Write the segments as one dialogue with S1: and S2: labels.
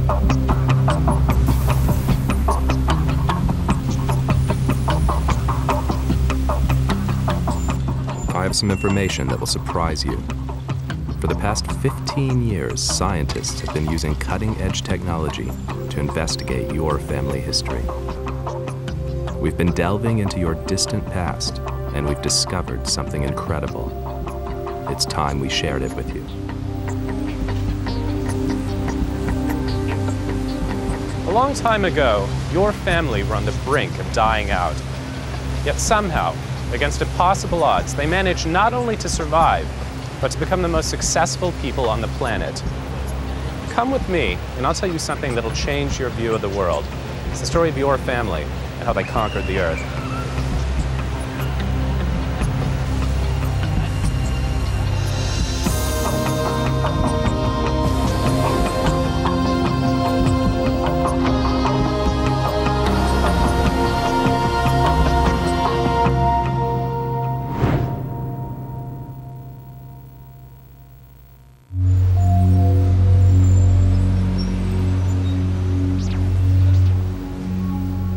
S1: I have some information that will surprise you. For the past 15 years, scientists have been using cutting-edge technology to investigate your family history. We've been delving into your distant past, and we've discovered something incredible. It's time we shared it with you.
S2: A long time ago, your family were on the brink of dying out. Yet somehow, against impossible odds, they managed not only to survive, but to become the most successful people on the planet. Come with me, and I'll tell you something that'll change your view of the world. It's the story of your family and how they conquered the earth.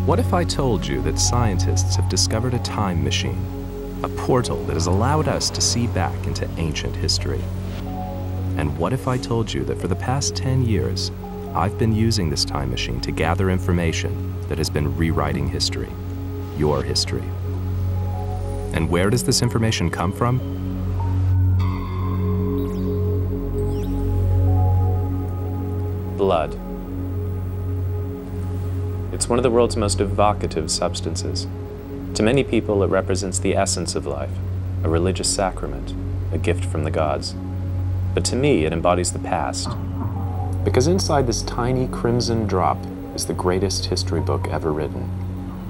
S1: What if I told you that scientists have discovered a time machine, a portal that has allowed us to see back into ancient history? And what if I told you that for the past 10 years, I've been using this time machine to gather information that has been rewriting history, your history? And where does this information come from?
S2: Blood. It's one of the world's most evocative substances. To many people, it represents the essence of life, a religious sacrament, a gift from the gods. But to me, it embodies the past. Because inside this tiny crimson drop is the greatest history book ever written.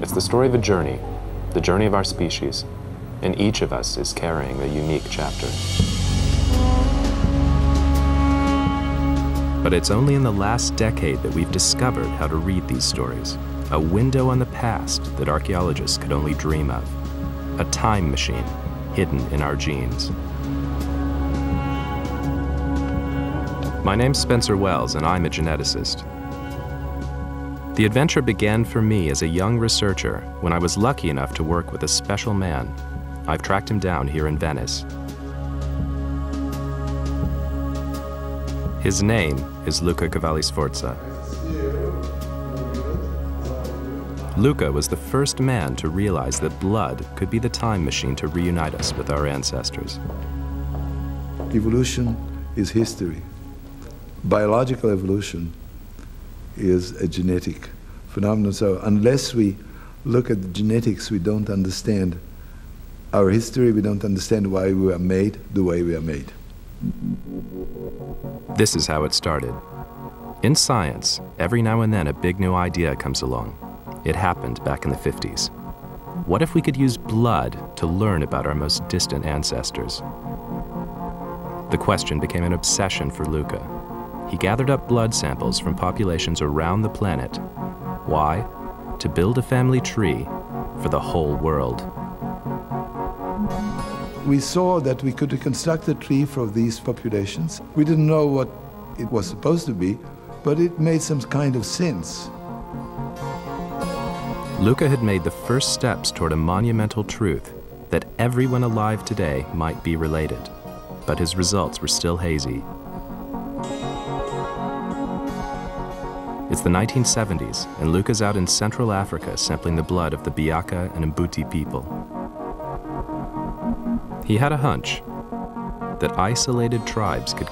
S2: It's the story of a journey, the journey of our species, and each of us is carrying a unique chapter.
S1: But it's only in the last decade that we've discovered how to read these stories, a window on the past that archaeologists could only dream of, a time machine hidden in our genes. My name's Spencer Wells, and I'm a geneticist. The adventure began for me as a young researcher when I was lucky enough to work with a special man. I've tracked him down here in Venice. His name is Luca Cavalli-Sforza. Luca was the first man to realize that blood could be the time machine to reunite us with our ancestors.
S3: Evolution is history. Biological evolution is a genetic phenomenon. So unless we look at the genetics, we don't understand our history, we don't understand why we are made the way we are made.
S1: This is how it started. In science, every now and then a big new idea comes along. It happened back in the 50s. What if we could use blood to learn about our most distant ancestors? The question became an obsession for Luca. He gathered up blood samples from populations around the planet. Why? To build a family tree for the whole world.
S3: We saw that we could reconstruct a tree for these populations. We didn't know what it was supposed to be, but it made some kind of sense.
S1: Luca had made the first steps toward a monumental truth that everyone alive today might be related, but his results were still hazy. It's the 1970s, and Luca's out in Central Africa sampling the blood of the Biaka and Mbuti people. He had a hunch that isolated tribes could